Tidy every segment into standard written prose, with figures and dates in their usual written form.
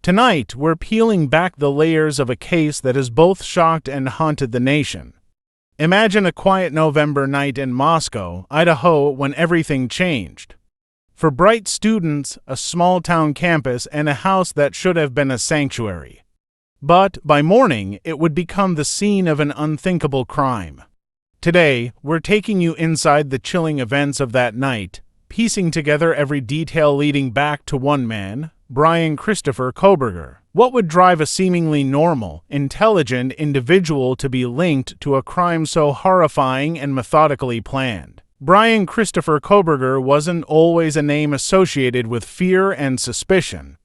Tonight, we're peeling back the layers of a case that has both shocked and haunted the nation. Imagine a quiet November night in Moscow, Idaho, when everything changed. For bright students, a small-town campus, and a house that should have been a sanctuary. But, by morning, it would become the scene of an unthinkable crime. Today, we're taking you inside the chilling events of that night, piecing together every detail leading back to one man, Bryan Christopher Kohberger. What would drive a seemingly normal, intelligent individual to be linked to a crime so horrifying and methodically planned? Bryan Christopher Kohberger wasn't always a name associated with fear and suspicion.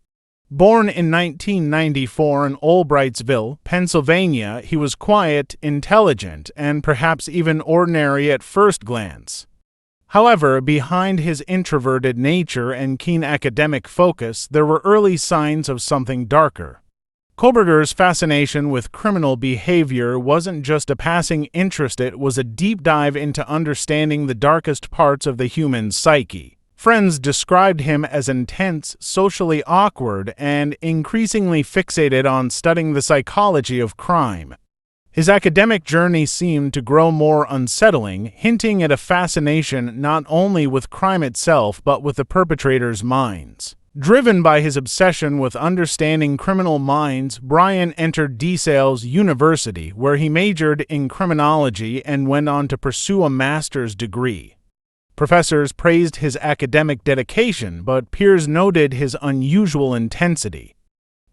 Born in 1994 in Albrightsville, Pennsylvania, he was quiet, intelligent, and perhaps even ordinary at first glance. However, behind his introverted nature and keen academic focus, there were early signs of something darker. Kohberger's fascination with criminal behavior wasn't just a passing interest, it was a deep dive into understanding the darkest parts of the human psyche. Friends described him as intense, socially awkward, and increasingly fixated on studying the psychology of crime. His academic journey seemed to grow more unsettling, hinting at a fascination not only with crime itself but with the perpetrators' minds. Driven by his obsession with understanding criminal minds, Bryan entered DeSales University, where he majored in criminology and went on to pursue a master's degree. Professors praised his academic dedication, but peers noted his unusual intensity.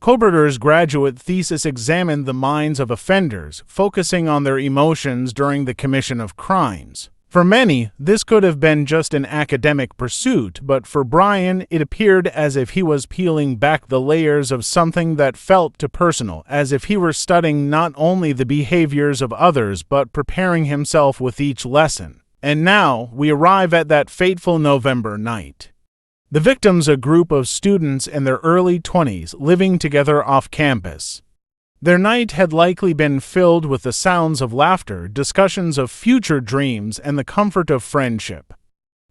Kohberger's graduate thesis examined the minds of offenders, focusing on their emotions during the commission of crimes. For many, this could have been just an academic pursuit, but for Bryan, it appeared as if he was peeling back the layers of something that felt too personal, as if he were studying not only the behaviors of others but preparing himself with each lesson. And now, we arrive at that fateful November night. The victims, a group of students in their early 20s living together off campus. Their night had likely been filled with the sounds of laughter, discussions of future dreams, and the comfort of friendship.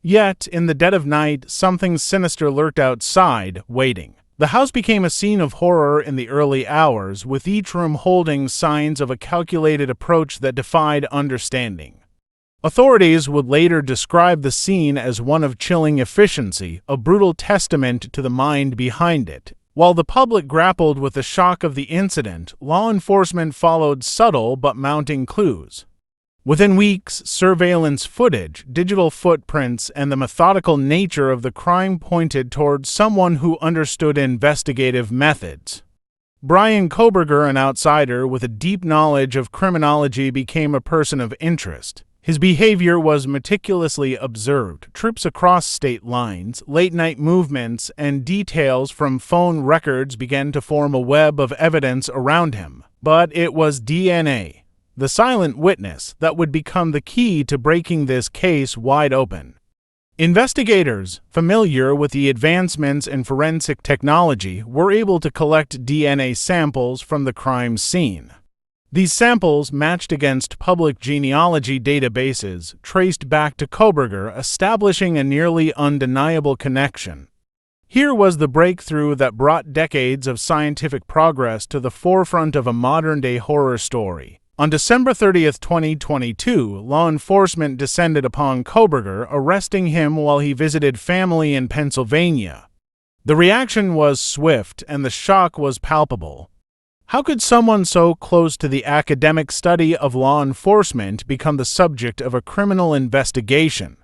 Yet, in the dead of night, something sinister lurked outside, waiting. The house became a scene of horror in the early hours, with each room holding signs of a calculated approach that defied understanding. Authorities would later describe the scene as one of chilling efficiency, a brutal testament to the mind behind it. While the public grappled with the shock of the incident, law enforcement followed subtle but mounting clues. Within weeks, surveillance footage, digital footprints, and the methodical nature of the crime pointed toward someone who understood investigative methods. Bryan Kohberger, an outsider with a deep knowledge of criminology, became a person of interest. His behavior was meticulously observed, trips across state lines, late-night movements, and details from phone records began to form a web of evidence around him. But it was DNA, the silent witness, that would become the key to breaking this case wide open. Investigators, familiar with the advancements in forensic technology, were able to collect DNA samples from the crime scene. These samples matched against public genealogy databases, traced back to Kohberger, establishing a nearly undeniable connection. Here was the breakthrough that brought decades of scientific progress to the forefront of a modern-day horror story. On December 30, 2022, law enforcement descended upon Kohberger, arresting him while he visited family in Pennsylvania. The reaction was swift, and the shock was palpable. How could someone so close to the academic study of law enforcement become the subject of a criminal investigation?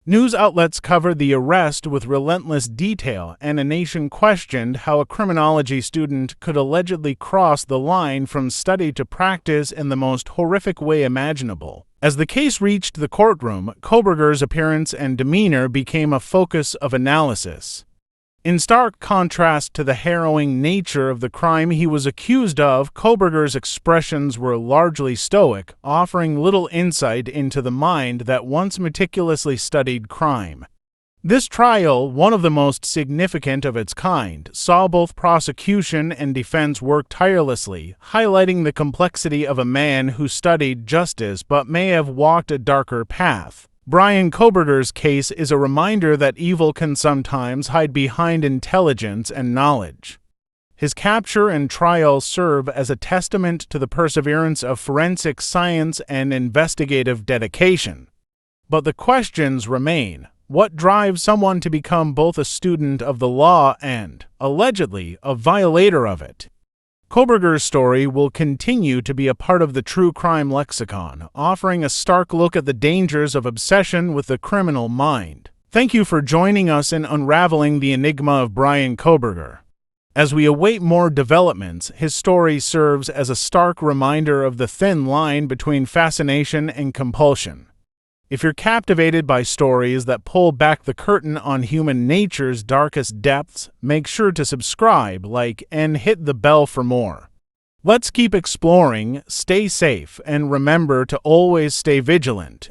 News outlets covered the arrest with relentless detail, and a nation questioned how a criminology student could allegedly cross the line from study to practice in the most horrific way imaginable. As the case reached the courtroom, Kohberger's appearance and demeanor became a focus of analysis. In stark contrast to the harrowing nature of the crime he was accused of, Kohberger's expressions were largely stoic, offering little insight into the mind that once meticulously studied crime. This trial, one of the most significant of its kind, saw both prosecution and defense work tirelessly, highlighting the complexity of a man who studied justice but may have walked a darker path. Bryan Kohberger's case is a reminder that evil can sometimes hide behind intelligence and knowledge. His capture and trial serve as a testament to the perseverance of forensic science and investigative dedication. But the questions remain. What drives someone to become both a student of the law and, allegedly, a violator of it? Kohberger's story will continue to be a part of the true crime lexicon, offering a stark look at the dangers of obsession with the criminal mind. Thank you for joining us in unraveling the enigma of Bryan Kohberger. As we await more developments, his story serves as a stark reminder of the thin line between fascination and compulsion. If you're captivated by stories that pull back the curtain on human nature's darkest depths, make sure to subscribe, like, and hit the bell for more. Let's keep exploring, stay safe, and remember to always stay vigilant.